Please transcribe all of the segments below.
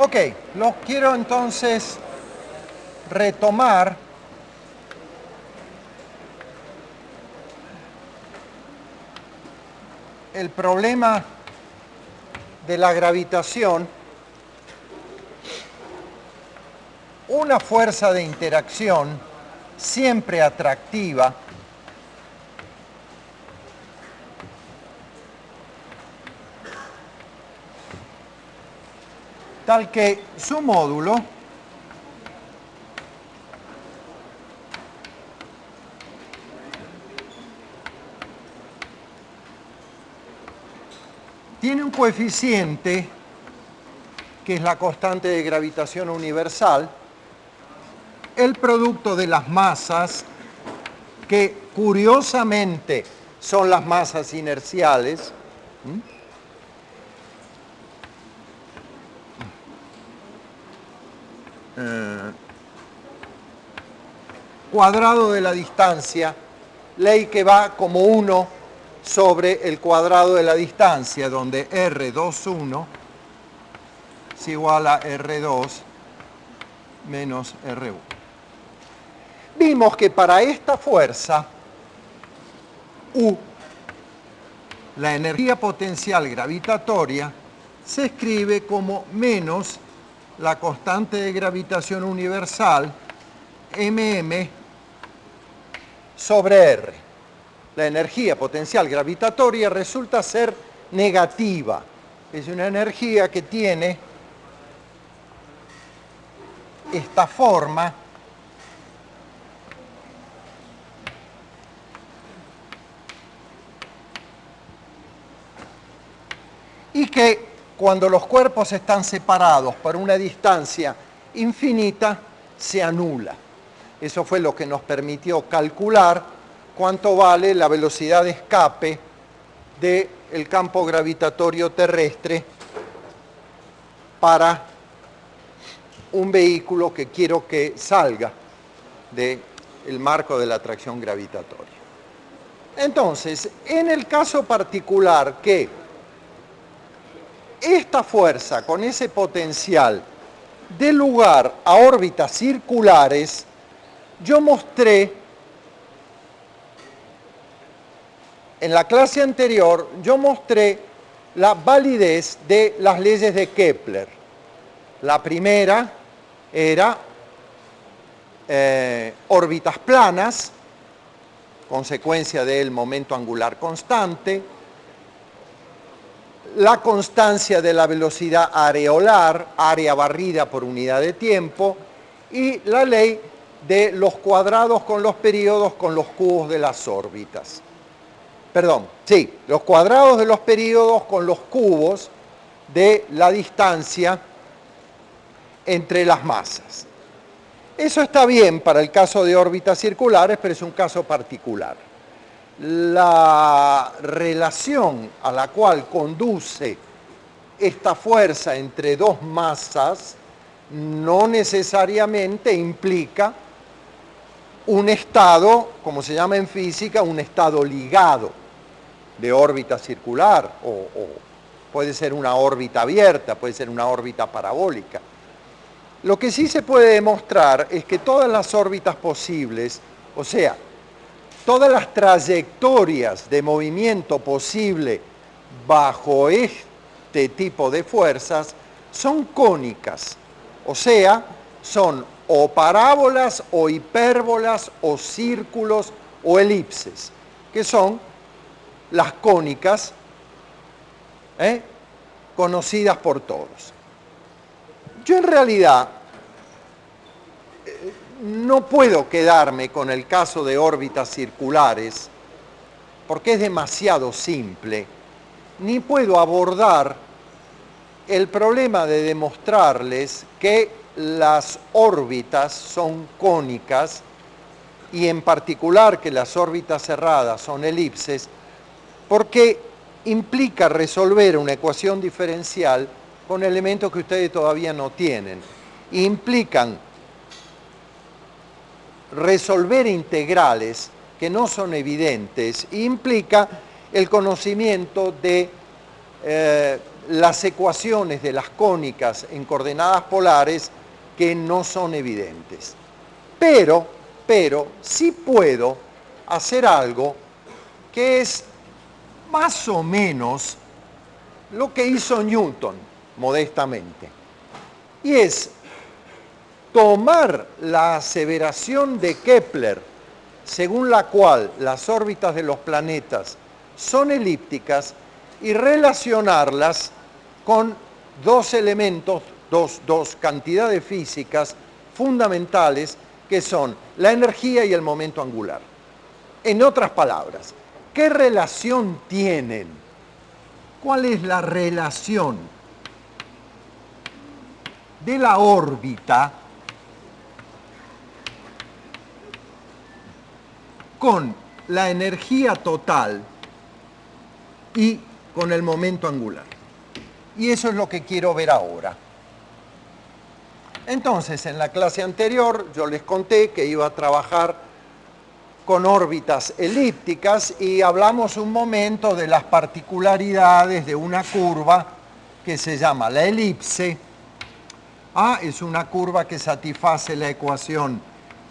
Ok, los quiero entonces retomar el problema de la gravitación, una fuerza de interacción siempre atractiva tal que su módulo tiene un coeficiente que es la constante de gravitación universal, el producto de las masas, que curiosamente son las masas inerciales, cuadrado de la distancia, ley que va como 1 sobre el cuadrado de la distancia, donde R21 es igual a R2 menos R1. Vimos que para esta fuerza, U, la energía potencial gravitatoria, se escribe como menos la constante de gravitación universal, mm, sobre R. La energía potencial gravitatoria resulta ser negativa. Es una energía que tiene esta forma y que cuando los cuerpos están separados por una distancia infinita se anula. Eso fue lo que nos permitió calcular cuánto vale la velocidad de escape del campo gravitatorio terrestre para un vehículo que quiero que salga del marco de la atracción gravitatoria. Entonces, en el caso particular que esta fuerza con ese potencial dé lugar a órbitas circulares, yo mostré, en la clase anterior, la validez de las leyes de Kepler. La primera era órbitas planas, consecuencia del momento angular constante, la constancia de la velocidad areolar, área barrida por unidad de tiempo, y la ley de los cuadrados con los períodos con los cubos de las órbitas. Perdón, sí, los cuadrados de los períodos con los cubos de la distancia entre las masas. Eso está bien para el caso de órbitas circulares, pero es un caso particular. La relación a la cual conduce esta fuerza entre dos masas no necesariamente implica un estado, como se llama en física, un estado ligado de órbita circular, o puede ser una órbita abierta, puede ser una órbita parabólica. Lo que sí se puede demostrar es que todas las órbitas posibles, o sea, todas las trayectorias de movimiento posible bajo este tipo de fuerzas son cónicas, o sea, son o parábolas o hipérbolas o círculos o elipses, que son las cónicas conocidas por todos. Yo en realidad no puedo quedarme con el caso de órbitas circulares porque es demasiado simple, ni puedo abordar el problema de demostrarles que las órbitas son cónicas y en particular que las órbitas cerradas son elipses, porque implica resolver una ecuación diferencial con elementos que ustedes todavía no tienen. Implican resolver integrales que no son evidentes, implica el conocimiento de las ecuaciones de las cónicas en coordenadas polares que no son evidentes. Pero sí puedo hacer algo que es más o menos lo que hizo Newton, modestamente. Y es tomar la aseveración de Kepler, según la cual las órbitas de los planetas son elípticas, y relacionarlas con dos elementos, dos cantidades físicas fundamentales, que son la energía y el momento angular. En otras palabras, ¿qué relación tienen? ¿Cuál es la relación de la órbita con la energía total y con el momento angular? Y eso es lo que quiero ver ahora. Entonces, en la clase anterior yo les conté que iba a trabajar con órbitas elípticas y hablamos un momento de las particularidades de una curva que se llama la elipse. A es una curva que satisface la ecuación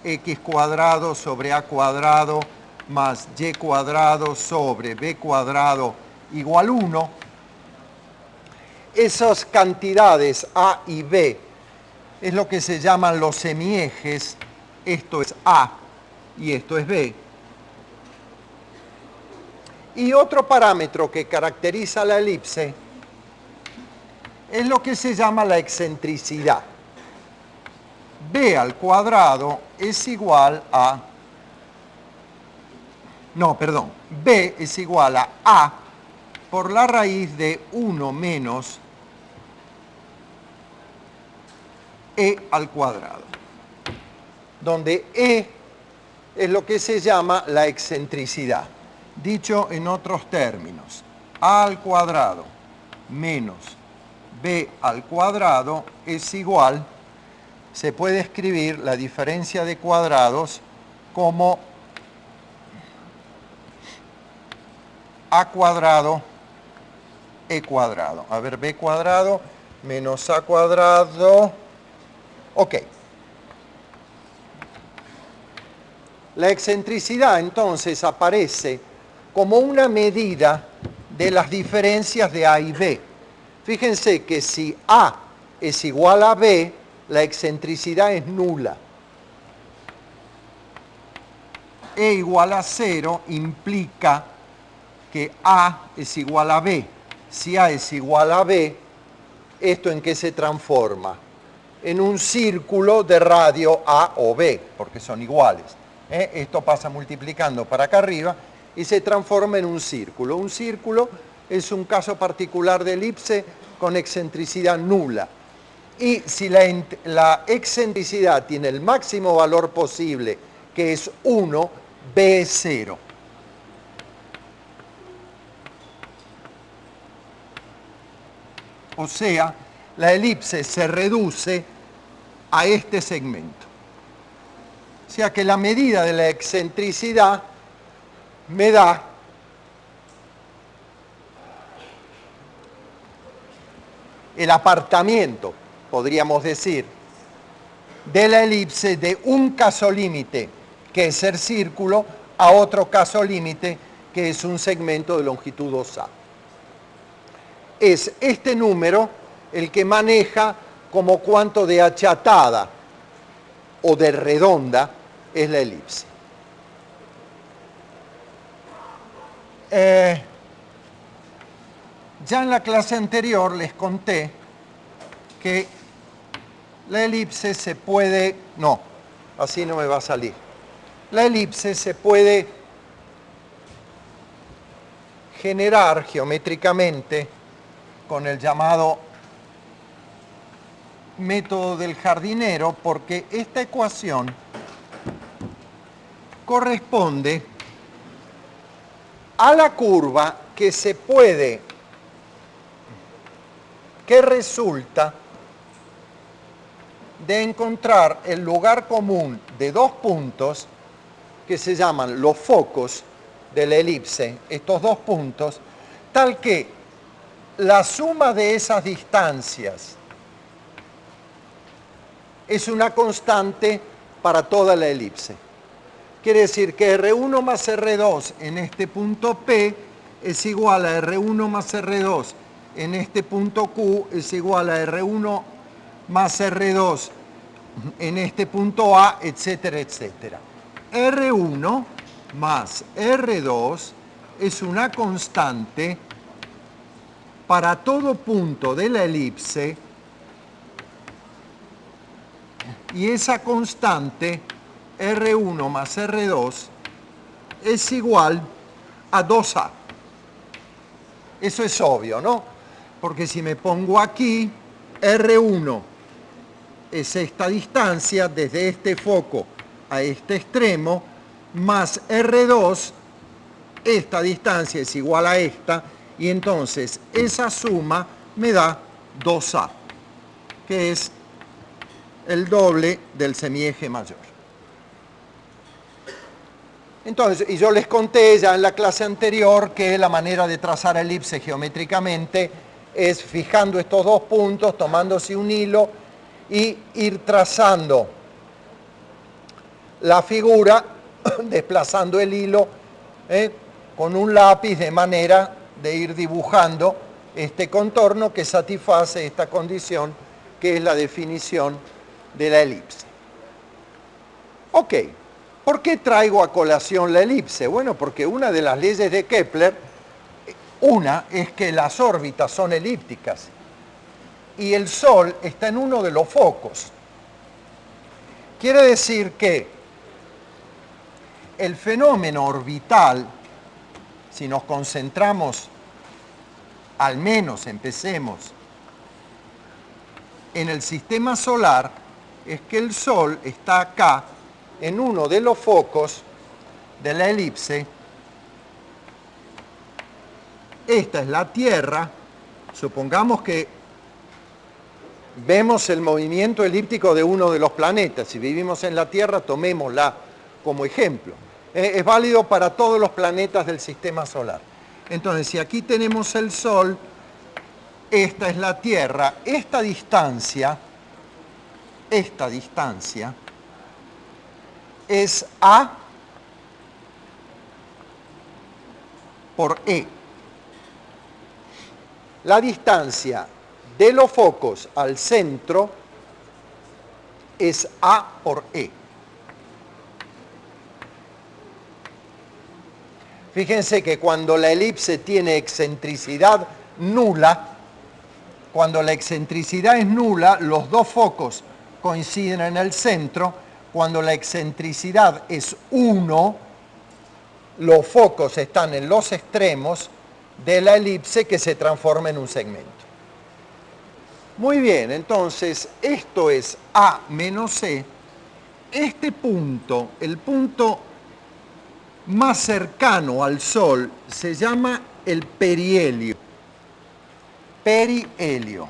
x cuadrado sobre a cuadrado más y cuadrado sobre b cuadrado igual 1. Esas cantidades a y b es lo que se llaman los semiejes. Esto es a y esto es b. Y otro parámetro que caracteriza la elipse es lo que se llama la excentricidad. B al cuadrado es igual a... No, perdón. B es igual a por la raíz de 1 menos e al cuadrado, donde e es lo que se llama la excentricidad. Dicho en otros términos, a al cuadrado menos b al cuadrado es igual, se puede escribir la diferencia de cuadrados como a cuadrado e cuadrado. A ver, b cuadrado menos a cuadrado. Ok. La excentricidad entonces aparece como una medida de las diferencias de A y B. Fíjense que si A es igual a B, la excentricidad es nula. E igual a 0 implica que A es igual a B. Si A es igual a B, ¿esto en qué se transforma? En un círculo de radio A o B, porque son iguales. Esto pasa multiplicando para acá arriba y se transforma en un círculo. Un círculo es un caso particular de elipse con excentricidad nula. Y si la excentricidad tiene el máximo valor posible, que es 1, B es 0. O sea, la elipse se reduce a este segmento. O sea que la medida de la excentricidad me da el apartamiento, podríamos decir, de la elipse de un caso límite, que es el círculo, a otro caso límite, que es un segmento de longitud 2A. Es este número el que maneja como cuánto de achatada o de redonda es la elipse. Ya en la clase anterior les conté que la elipse se puede... No, así no me va a salir. La elipse se puede generar geométricamente con el llamado método del jardinero, porque esta ecuación corresponde a la curva que resulta de encontrar el lugar común de dos puntos que se llaman los focos de la elipse, estos dos puntos, tal que la suma de esas distancias es una constante para toda la elipse. Quiere decir que R1 más R2 en este punto P es igual a R1 más R2 en este punto Q es igual a R1 más R2 en este punto A, etcétera, etcétera. R1 más R2 es una constante para todo punto de la elipse y esa constante R1 más R2 es igual a 2A. Eso es obvio, ¿no? Porque si me pongo aquí, R1 es esta distancia desde este foco a este extremo, más R2, esta distancia es igual a esta, y entonces esa suma me da 2A, que es el doble del semieje mayor. Entonces, y yo les conté ya en la clase anterior que la manera de trazar elipse geométricamente es fijando estos dos puntos, tomándose un hilo y ir trazando la figura, desplazando el hilo con un lápiz de manera de ir dibujando este contorno que satisface esta condición que es la definición de la elipse. Ok. ¿Por qué traigo a colación la elipse? Bueno, porque una de las leyes de Kepler, una es que las órbitas son elípticas y el Sol está en uno de los focos. Quiere decir que el fenómeno orbital, si nos concentramos, al menos empecemos, en el sistema solar, es que el Sol está acá en uno de los focos de la elipse. Esta es la Tierra. Supongamos que vemos el movimiento elíptico de uno de los planetas. Si vivimos en la Tierra, tomémosla como ejemplo. Es válido para todos los planetas del sistema solar. Entonces, si aquí tenemos el Sol, esta es la Tierra, esta distancia es A por E. La distancia de los focos al centro es A por E. Fíjense que cuando la elipse tiene excentricidad nula, cuando la excentricidad es nula, los dos focos coinciden en el centro. Cuando la excentricidad es 1, los focos están en los extremos de la elipse que se transforma en un segmento. Muy bien, entonces esto es A menos E. Este punto, el punto más cercano al Sol, se llama el perihelio. Perihelio.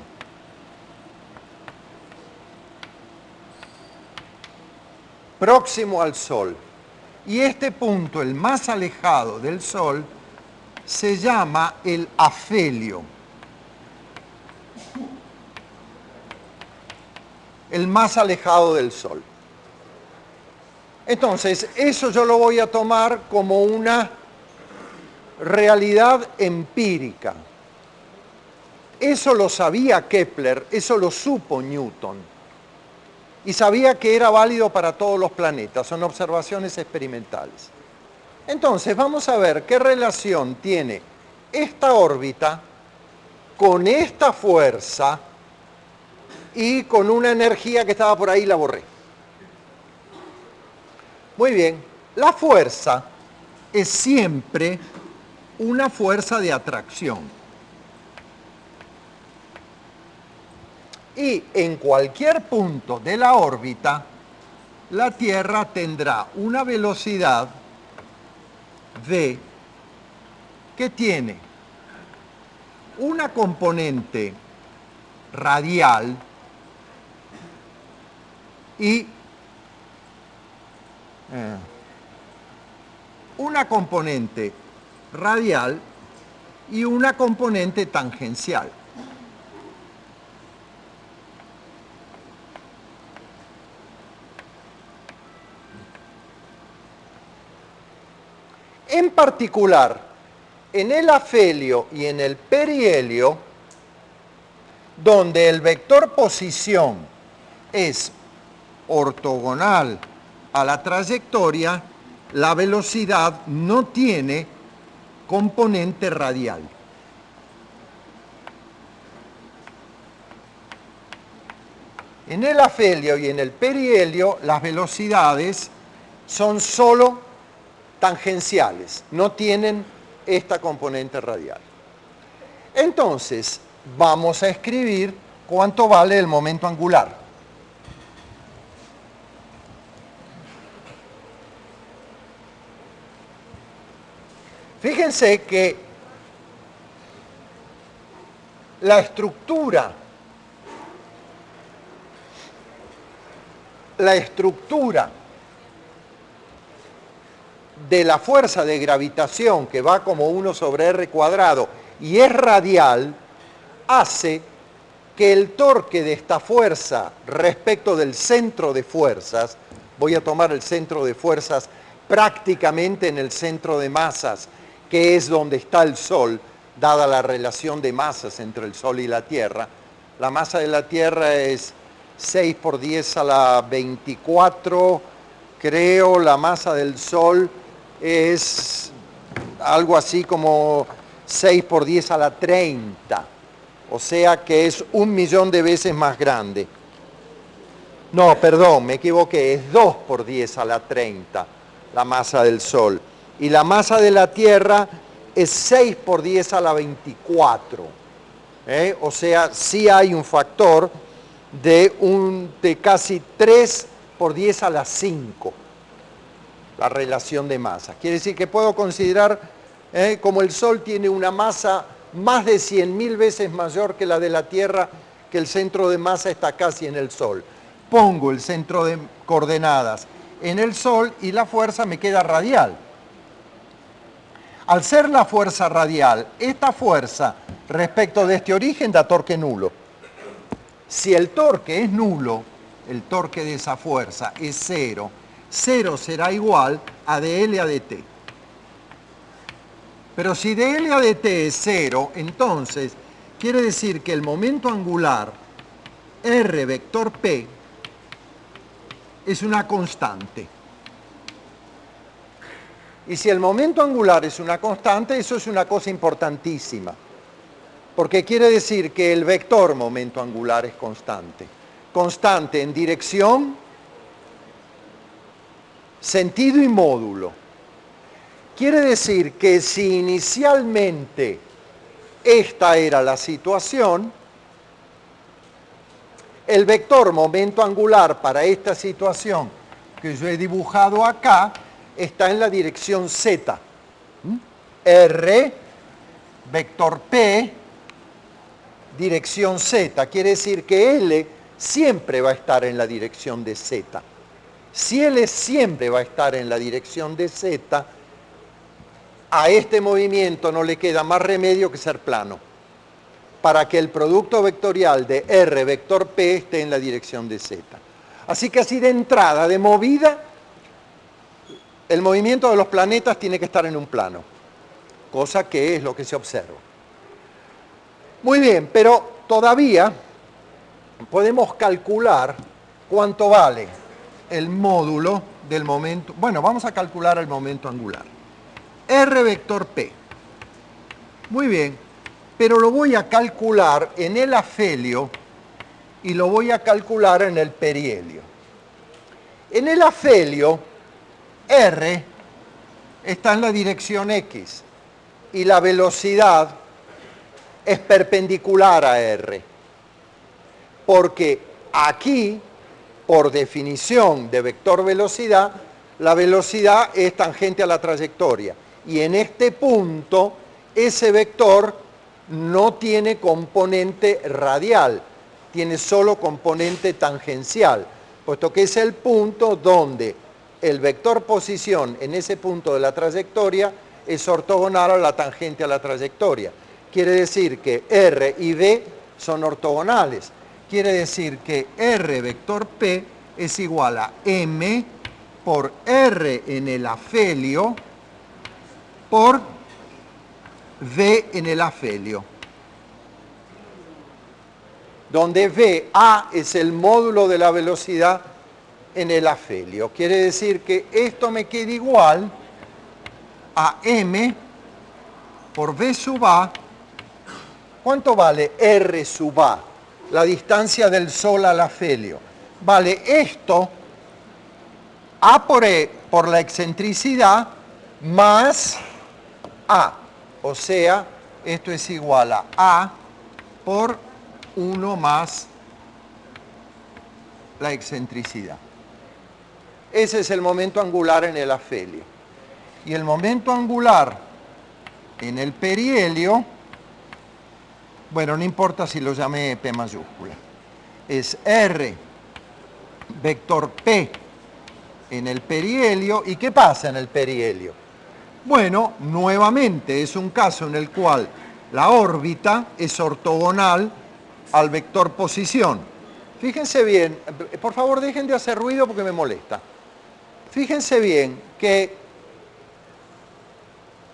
Próximo al Sol. Y este punto, el más alejado del Sol, se llama el afelio. El más alejado del Sol. Entonces, eso yo lo voy a tomar como una realidad empírica. Eso lo sabía Kepler, eso lo supo Newton. Y sabía que era válido para todos los planetas, son observaciones experimentales. Entonces, vamos a ver qué relación tiene esta órbita con esta fuerza y con una energía que estaba por ahí, la borré. Muy bien, la fuerza es siempre una fuerza de atracción. Y en cualquier punto de la órbita, la Tierra tendrá una velocidad v que tiene una componente radial y una componente radial y una componente tangencial. En particular, en el afelio y en el perihelio, donde el vector posición es ortogonal a la trayectoria, la velocidad no tiene componente radial. En el afelio y en el perihelio, las velocidades son solo tangenciales, no tienen esta componente radial. Entonces, vamos a escribir cuánto vale el momento angular. Fíjense que la estructura de la fuerza de gravitación que va como 1 sobre r cuadrado y es radial, hace que el torque de esta fuerza respecto del centro de fuerzas, voy a tomar el centro de fuerzas prácticamente en el centro de masas, que es donde está el Sol, dada la relación de masas entre el Sol y la Tierra. La masa de la Tierra es 6 por 10 a la 24, creo, la masa del Sol es algo así como 6 por 10 a la 30, o sea que es 1.000.000 de veces más grande. No, perdón, me equivoqué, es 2 por 10 a la 30 la masa del Sol. Y la masa de la Tierra es 6 por 10 a la 24. O sea, sí hay un factor de casi 3 por 10 a la 5, la relación de masa. Quiere decir que puedo considerar, como el Sol tiene una masa más de 100.000 veces mayor que la de la Tierra, que el centro de masa está casi en el Sol. Pongo el centro de coordenadas en el Sol y la fuerza me queda radial. Al ser la fuerza radial, esta fuerza respecto de este origen da torque nulo. Si el torque es nulo, el torque de esa fuerza es 0, 0 será igual a dL a dt. Pero si dL a dt es 0, entonces quiere decir que el momento angular R vector P es una constante. Y si el momento angular es una constante, eso es una cosa importantísima, porque quiere decir que el vector momento angular es constante. Constante en dirección, sentido y módulo. Quiere decir que si inicialmente esta era la situación, el vector momento angular para esta situación que yo he dibujado acá está en la dirección Z. R, vector P, dirección Z. Quiere decir que L siempre va a estar en la dirección de Z. Si L siempre va a estar en la dirección de Z, a este movimiento no le queda más remedio que ser plano, para que el producto vectorial de R vector P esté en la dirección de Z. Así que así de entrada, de movida, el movimiento de los planetas tiene que estar en un plano, cosa que es lo que se observa. Muy bien, pero todavía podemos calcular cuánto vale el módulo del momento. Bueno, vamos a calcular el momento angular. R vector P. Muy bien, pero lo voy a calcular en el afelio y lo voy a calcular en el perihelio. En el afelio, R está en la dirección X y la velocidad es perpendicular a R, porque aquí, por definición de vector velocidad, la velocidad es tangente a la trayectoria, y en este punto ese vector no tiene componente radial, tiene solo componente tangencial, puesto que es el punto donde el vector posición en ese punto de la trayectoria es ortogonal a la tangente a la trayectoria. quiere decir que R y B son ortogonales. Quiere decir que R vector P es igual a M por R en el afelio por V en el afelio, donde VA es el módulo de la velocidad en el afelio. Quiere decir que esto me queda igual a M por V sub A. ¿Cuánto vale R sub A? La distancia del Sol al afelio. Vale esto, A por E por la excentricidad, más A. O sea, esto es igual a A por 1 más la excentricidad. Ese es el momento angular en el afelio. Y el momento angular en el perihelio, bueno, no importa si lo llamé P mayúscula, es R vector P en el perihelio. ¿Y qué pasa en el perihelio? Bueno, nuevamente es un caso en el cual la órbita es ortogonal al vector posición. Fíjense bien, por favor dejen de hacer ruido porque me molesta. Fíjense bien que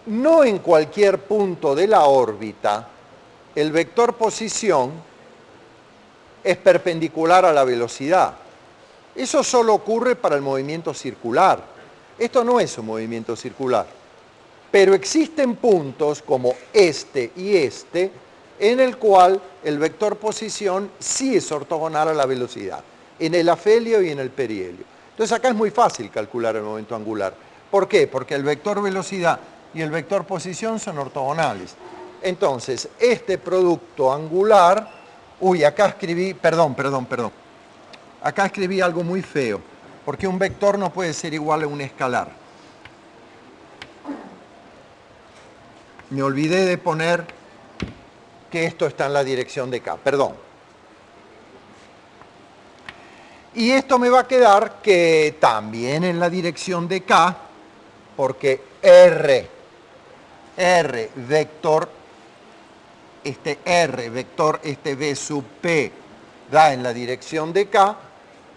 no en cualquier punto de la órbita el vector posición es perpendicular a la velocidad. Eso solo ocurre para el movimiento circular. Esto no es un movimiento circular. Pero existen puntos como este y este en el cual el vector posición sí es ortogonal a la velocidad, en el afelio y en el perihelio. Entonces acá es muy fácil calcular el momento angular. ¿Por qué? Porque el vector velocidad y el vector posición son ortogonales. Entonces, este producto angular, acá escribí, perdón. Acá escribí algo muy feo, porque un vector no puede ser igual a un escalar. Me olvidé de poner que esto está en la dirección de K, perdón. Y esto me va a quedar que también en la dirección de K, porque R vector, este V sub P da en la dirección de K,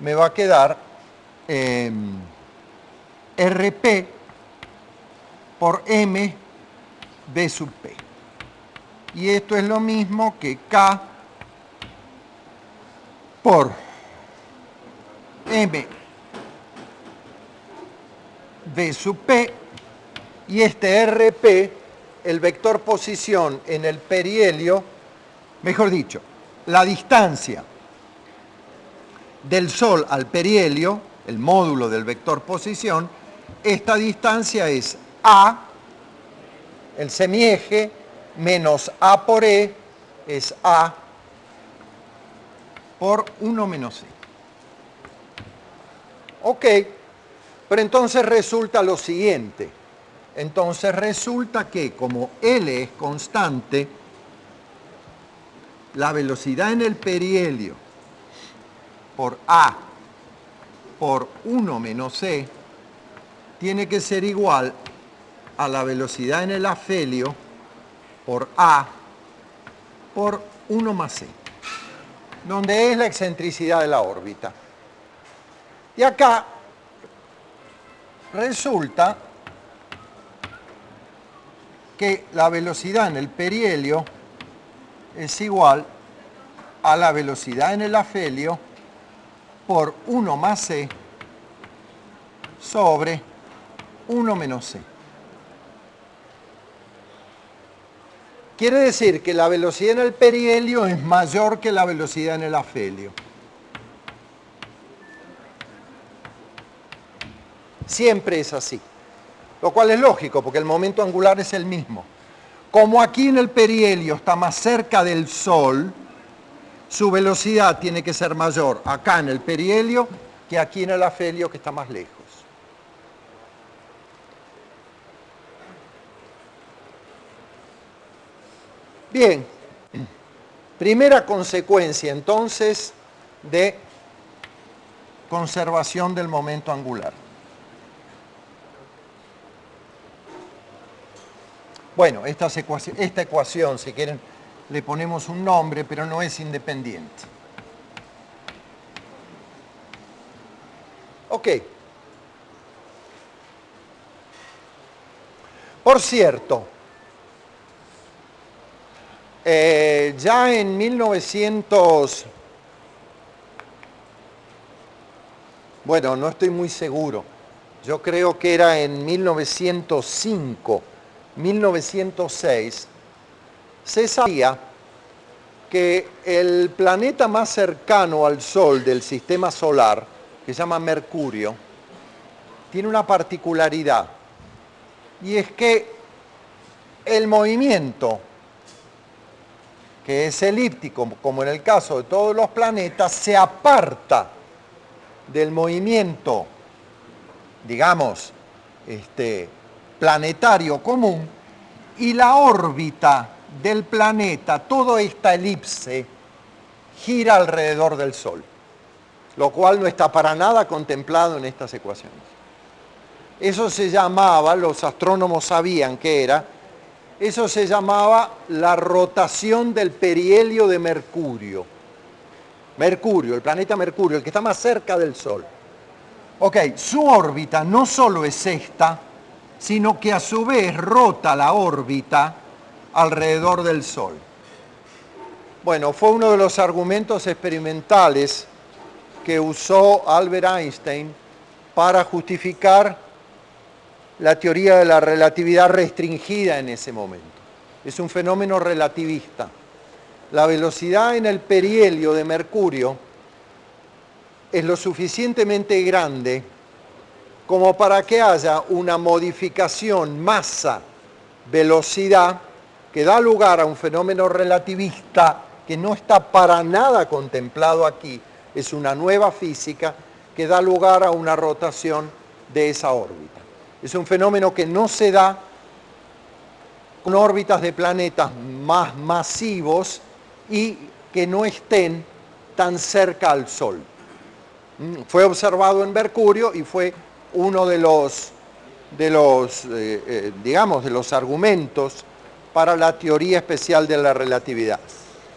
me va a quedar RP por M V sub P. Y esto es lo mismo que K por M V sub P, y este RP, el vector posición en el perihelio, mejor dicho, la distancia del Sol al perihelio, el módulo del vector posición, esta distancia es A, el semieje, menos A por E, es A por 1 menos E. Ok, pero entonces resulta lo siguiente. Entonces resulta que como L es constante, la velocidad en el perihelio por A por 1 menos E tiene que ser igual a la velocidad en el afelio por A por 1 más E, donde es la excentricidad de la órbita. Y acá resulta que la velocidad en el perihelio es igual a la velocidad en el afelio por 1 más E sobre 1 menos E. Quiere decir que la velocidad en el perihelio es mayor que la velocidad en el afelio. Siempre es así. Lo cual es lógico, porque el momento angular es el mismo. Como aquí en el perihelio está más cerca del Sol, su velocidad tiene que ser mayor acá en el perihelio que aquí en el afelio, que está más lejos. Bien, primera consecuencia entonces de conservación del momento angular. Bueno, esta ecuación, si quieren, le ponemos un nombre, pero no es independiente. Ok. Por cierto, ya en 1900, bueno, no estoy muy seguro, yo creo que era en 1905, 1906, se sabía que el planeta más cercano al Sol del sistema solar, que se llama Mercurio, tiene una particularidad, y es que el movimiento, que es elíptico, como en el caso de todos los planetas, se aparta del movimiento, digamos, planetario común, y la órbita del planeta, toda esta elipse, gira alrededor del Sol, lo cual no está para nada contemplado en estas ecuaciones. Eso se llamaba, los astrónomos sabían que era, eso se llamaba la rotación del perihelio de Mercurio. Mercurio, el planeta Mercurio, el que está más cerca del Sol. Ok, su órbita no solo es esta, sino que a su vez rota la órbita alrededor del Sol. Bueno, fue uno de los argumentos experimentales que usó Albert Einstein para justificar la teoría de la relatividad restringida en ese momento. Es un fenómeno relativista. La velocidad en el perihelio de Mercurio es lo suficientemente grande como para que haya una modificación masa-velocidad que da lugar a un fenómeno relativista que no está para nada contemplado aquí, es una nueva física que da lugar a una rotación de esa órbita. Es un fenómeno que no se da con órbitas de planetas más masivos y que no estén tan cerca al Sol. Fue observado en Mercurio y fue uno de los argumentos para la teoría especial de la relatividad.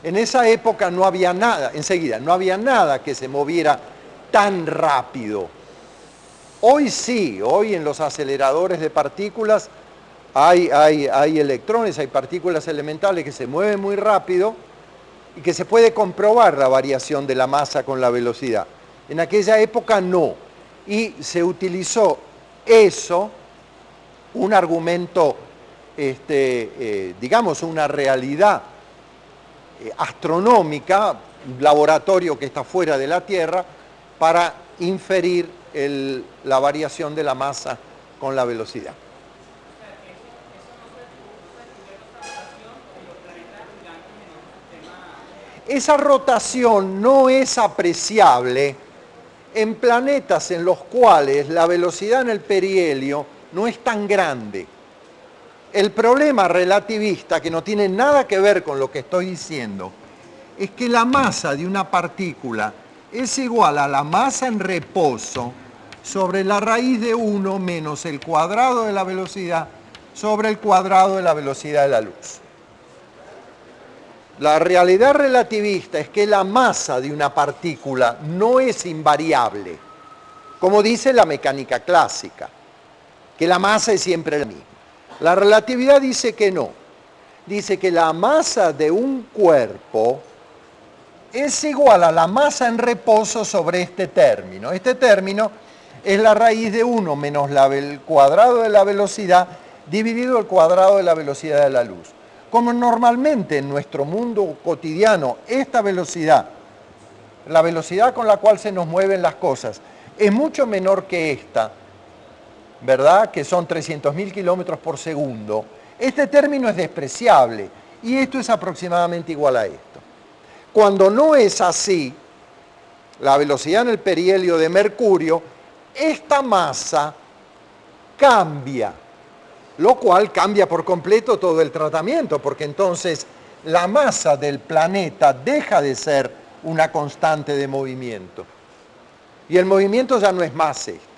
En esa época no había nada, enseguida, no había nada que se moviera tan rápido. Hoy sí, hoy en los aceleradores de partículas hay electrones, hay partículas elementales que se mueven muy rápido y que se puede comprobar la variación de la masa con la velocidad. En aquella época no. Y se utilizó eso, un argumento, digamos, una realidad astronómica, un laboratorio que está fuera de la Tierra, para inferir la variación de la masa con la velocidad. Esa rotación no es apreciable en planetas en los cuales la velocidad en el perihelio no es tan grande. El problema relativista, que no tiene nada que ver con lo que estoy diciendo, es que la masa de una partícula es igual a la masa en reposo sobre la raíz de 1 menos el cuadrado de la velocidad sobre el cuadrado de la velocidad de la luz. La realidad relativista es que la masa de una partícula no es invariable, como dice la mecánica clásica, que la masa es siempre la misma. La relatividad dice que no. Dice que la masa de un cuerpo es igual a la masa en reposo sobre este término. Este término es la raíz de 1 menos el cuadrado de la velocidad dividido el cuadrado de la velocidad de la luz. Como normalmente en nuestro mundo cotidiano esta velocidad, la velocidad con la cual se nos mueven las cosas, es mucho menor que esta, ¿verdad? Que son 300.000 kilómetros por segundo. Este término es despreciable y esto es aproximadamente igual a esto. Cuando no es así, la velocidad en el perihelio de Mercurio, esta masa cambia, lo cual cambia por completo todo el tratamiento, porque entonces la masa del planeta deja de ser una constante de movimiento. Y el movimiento ya no es más esto.